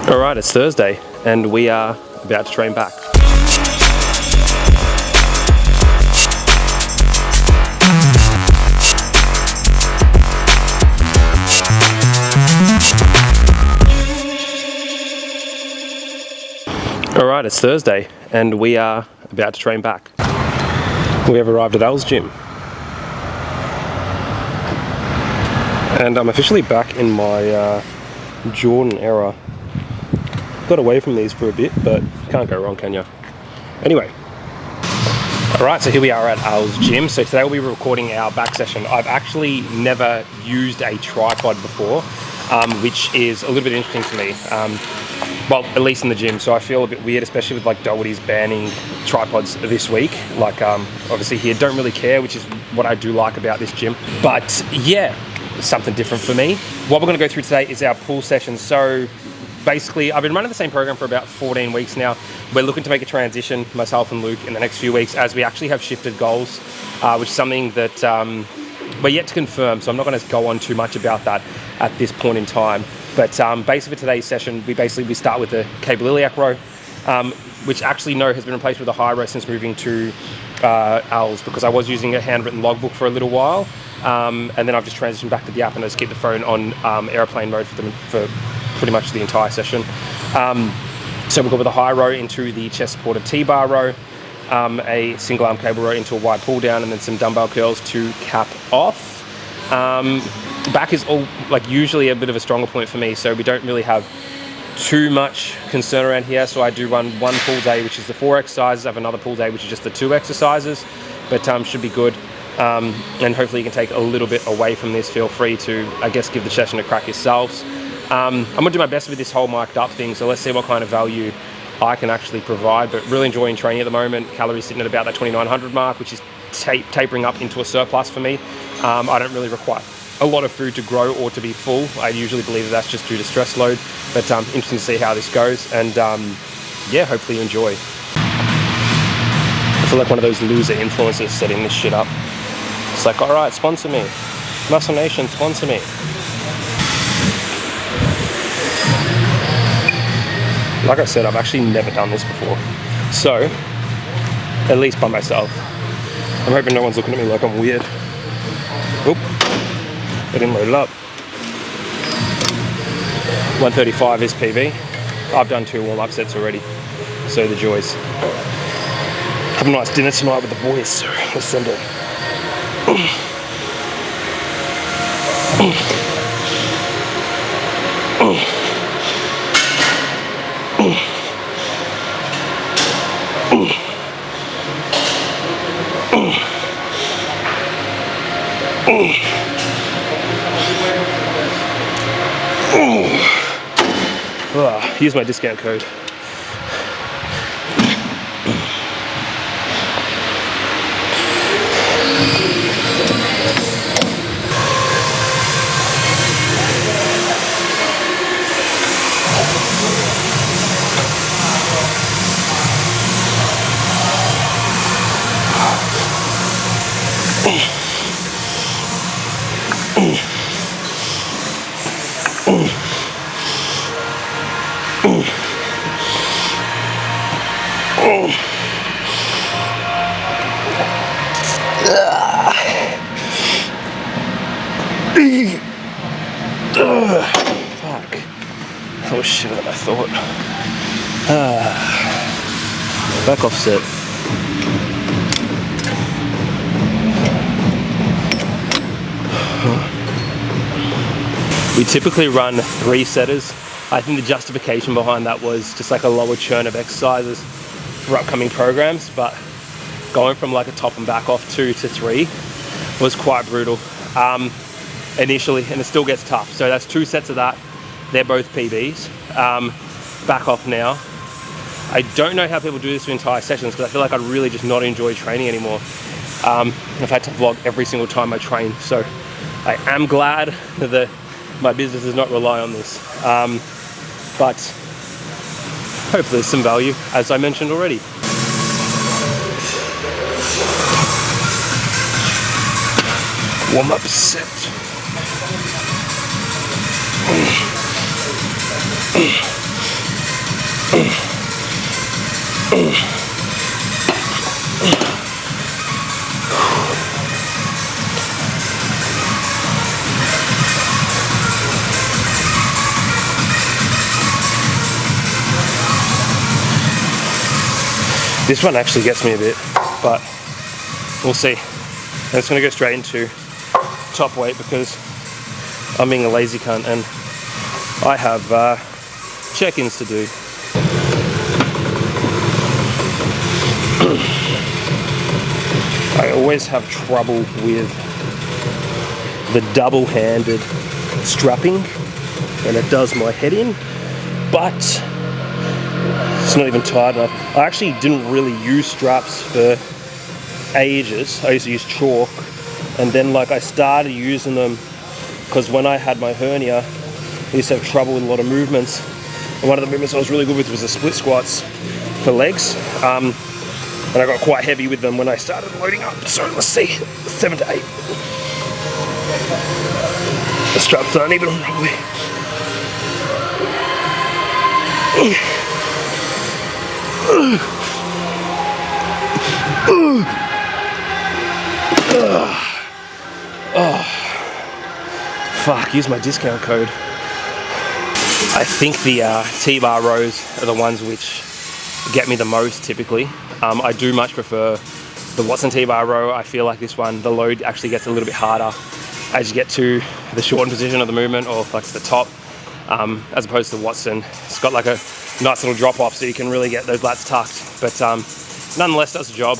Alright, it's Thursday and we are about to train back. Alright, it's Thursday and we are about to train back. We have arrived at Al's gym. And I'm officially back in my Jordan era. Got away from these for a bit, but can't go wrong, can you? Anyway. Alright, so here we are at Al's gym. So today we'll be recording our back session. I've actually never used a tripod before, which is a little bit interesting to me. Well, at least in the gym, so I feel a bit weird, especially with like Doherty's banning tripods this week. Like, obviously here, don't really care, which is what I do like about this gym. But yeah, something different for me. What we're gonna go through today is our pull session. So basically, I've been running the same program for about 14 weeks now. We're looking to make a transition, myself and Luke, in the next few weeks as we actually have shifted goals, which is something that we're yet to confirm, so I'm not gonna go on too much about that at this point in time. But basically for today's session, we start with the cable iliac row, which actually has been replaced with a high row since moving to Al's, because I was using a handwritten logbook for a little while, and then I've just transitioned back to the app and I just keep the phone on airplane mode for pretty much the entire session. So we'll go with a high row into the chest supported T-bar row, a single arm cable row into a wide pull down, and then some dumbbell curls to cap off. Back is usually a bit of a stronger point for me, so we don't really have too much concern around here. So I do run one pull day, which is the 4 exercises. I have another pull day, which is just the 2 exercises, but should be good. And hopefully you can take a little bit away from this. Feel free to, I guess, give the session a crack yourselves. I'm gonna do my best with this whole mic'd up thing, so let's see what kind of value I can actually provide, but really enjoying training at the moment. Calories sitting at about that 2,900 mark, which is tapering up into a surplus for me. I don't really require a lot of food to grow or to be full. I usually believe that that's just due to stress load, but interesting to see how this goes, and yeah, hopefully you enjoy. I feel like one of those loser influencers setting this shit up. It's like, all right, sponsor me. Muscle Nation, sponsor me. Like I said, I've actually never done this before, so at least by myself. I'm hoping no one's looking at me like I'm weird. Oop, I didn't load it up. 135 is PB. I've done 2 warm-up sets already, so the joys. Have a nice dinner tonight with the boys, so let's send it. Use my discount code. Fuck. That was shit than I thought. Back off set. We typically run 3 setters. I think the justification behind that was just like a lower churn of exercises for upcoming programs, but going from like a top and back off 2 to 3 was quite brutal initially, and it still gets tough. So that's 2 sets of that. They're both PBs. Back off now. I don't know how people do this for entire sessions, because I feel like I really just not enjoy training anymore. I've had to vlog every single time I train, so I am glad that my business does not rely on this. But hopefully there's some value, as I mentioned already. Warm up set. This one actually gets me a bit, but we'll see. And it's going to go straight into top weight because I'm being a lazy cunt and I have check-ins to do. I always have trouble with the double-handed strapping when it does my head in, but it's not even tight enough. I actually didn't really use straps for ages. I used to use chalk, and then like I started using them because when I had my hernia, I used to have trouble with a lot of movements. And one of the movements I was really good with was the split squats for legs. And I got quite heavy with them when I started loading up. So let's see, 7 to 8. The straps aren't even probably. Oh, fuck, use my discount code. I think the T-bar rows are the ones which get me the most typically. I do much prefer the Watson T-bar row. I feel like this one, the load actually gets a little bit harder as you get to the shortened position of the movement or like to the top, as opposed to Watson. It's got like a nice little drop off so you can really get those lats tucked, but nonetheless does the job.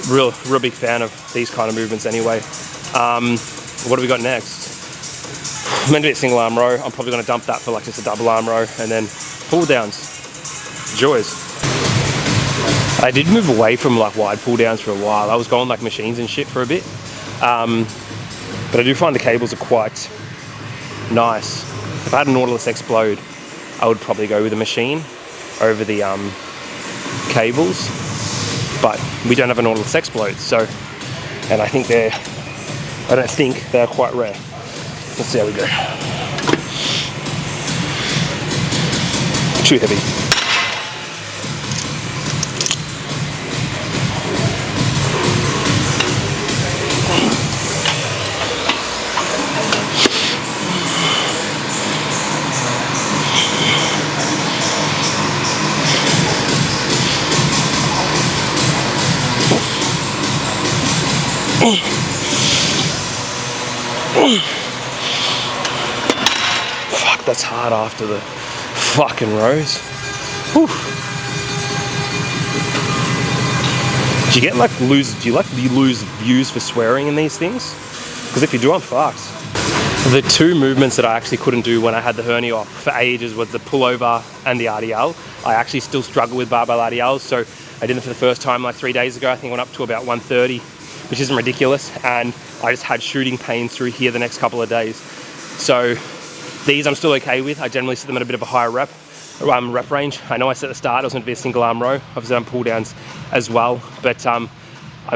Real big fan of these kind of movements anyway. What do we got next? I'm meant to be a single arm row. I'm probably going to dump that for like just a double arm row, and then pull downs. Joys. I did move away from like wide pull downs for a while. I was going like machines and shit for a bit, but I do find the cables are quite nice. If I had a Nautilus Explode, I would probably go with a machine over the cables, but we don't have a Nautilus Explode, so, and I don't think they're quite rare. Let's see how we go. Too heavy. Fuck, that's hard after the fucking rows. Whew. Do you get like do you lose views for swearing in these things? Because if you do, I'm fucked. The two movements that I actually couldn't do when I had the hernia off for ages was the pullover and the RDL. I actually still struggle with barbell RDLs, so I did them for the first time like 3 days ago. I think I went up to about 130, which isn't ridiculous, and I just had shooting pains through here the next couple of days. So these I'm still okay with. I generally set them at a bit of a higher rep range. I know I said at the start it was going to be a single arm row. Obviously I'm pull downs as well, but I'm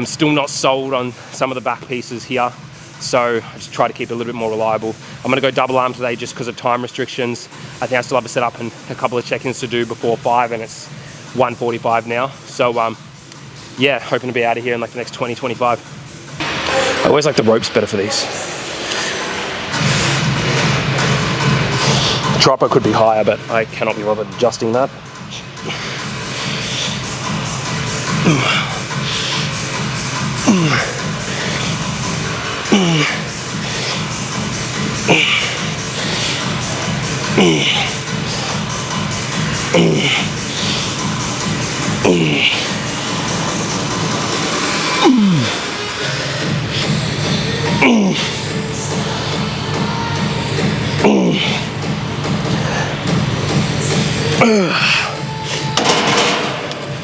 still not sold on some of the back pieces here. So I just try to keep it a little bit more reliable. I'm going to go double arm today just because of time restrictions. I think I still have to set up and a couple of check-ins to do before 5, and it's 1:45 now. So yeah, hoping to be out of here in like the next 20-25. I always like the ropes better for these. The tripod could be higher, but I cannot be bothered adjusting that.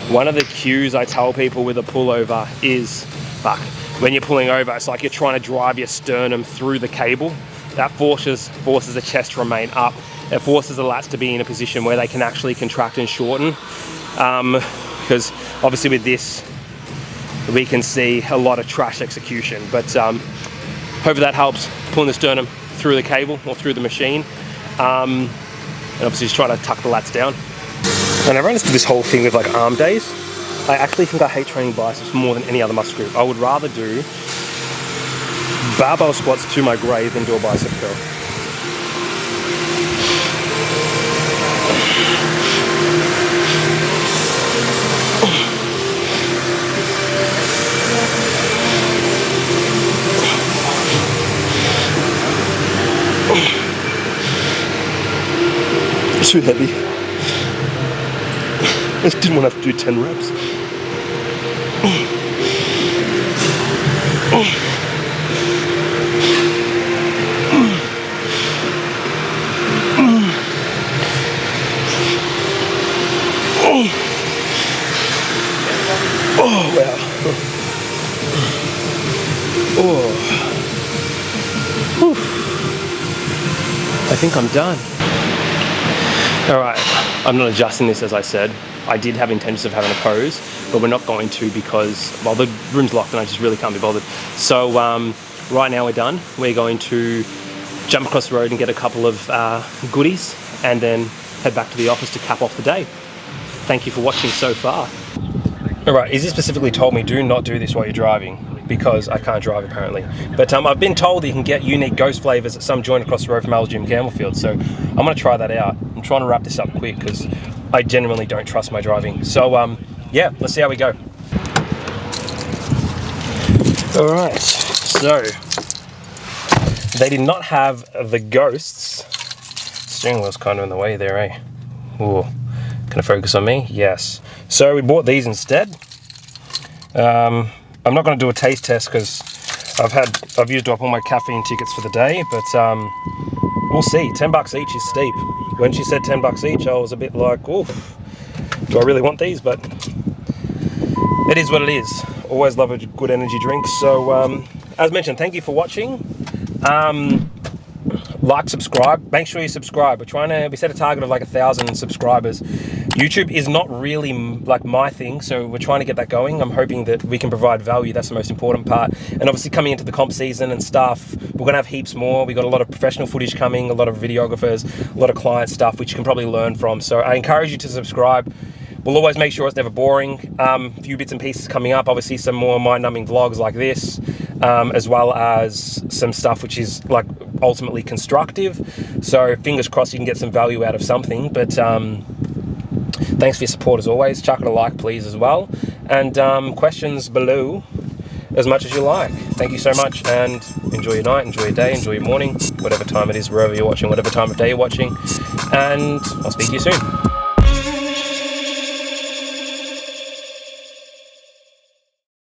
One of the cues I tell people with a pullover is, when you're pulling over, it's like you're trying to drive your sternum through the cable. That forces the chest to remain up. It forces the lats to be in a position where they can actually contract and shorten. Because obviously with this, we can see a lot of trash execution, but hopefully that helps pulling the sternum through the cable or through the machine. And obviously just try to tuck the lats down. And I ran into this whole thing with like arm days. I actually think I hate training biceps more than any other muscle group. I would rather do barbell squats to my grave than do a bicep curl. Too heavy. I just didn't want to have to do 10 reps. Oh, wow. Oh. Whew. I think I'm done. Alright, I'm not adjusting this as I said. I did have intentions of having a pose, but we're not going to because, well, the room's locked and I just really can't be bothered. So right now we're done. We're going to jump across the road and get a couple of goodies and then head back to the office to cap off the day. Thank you for watching so far. Alright, Izzy specifically told me do not do this while you're driving because I can't drive apparently. But I've been told that you can get unique ghost flavours at some joint across the road from Al's Gym Campbellfield, so I'm going to try that out. I'm trying to wrap this up quick because I genuinely don't trust my driving. So yeah, let's see how we go. Alright, so they did not have the ghosts. Steering wheel's kind of in the way there, eh? Ooh. Can it focus on me? Yes. So we bought these instead. I'm not going to do a taste test because I've used up all my caffeine tickets for the day, but we'll see. $10 each is steep. When she said $10 each, I was a bit like, oof, do I really want these? But it is what it is. Always love a good energy drink. So as mentioned, thank you for watching. Like, subscribe, make sure you subscribe. We set a target of like 1,000 subscribers. YouTube is not really like my thing, so we're trying to get that going. I'm hoping that we can provide value. That's the most important part. And obviously coming into the comp season and stuff, we're gonna have heaps more. We've got a lot of professional footage coming, a lot of videographers, a lot of client stuff, which you can probably learn from. So I encourage you to subscribe. We'll always make sure it's never boring. A few bits and pieces coming up, obviously some more mind-numbing vlogs like this, as well as some stuff which is like ultimately constructive. So fingers crossed you can get some value out of something. But thanks for your support as always. Chuck it a like please as well. And questions below as much as you like. Thank you so much and enjoy your night, enjoy your day, enjoy your morning, whatever time it is, wherever you're watching, whatever time of day you're watching. And I'll speak to you soon.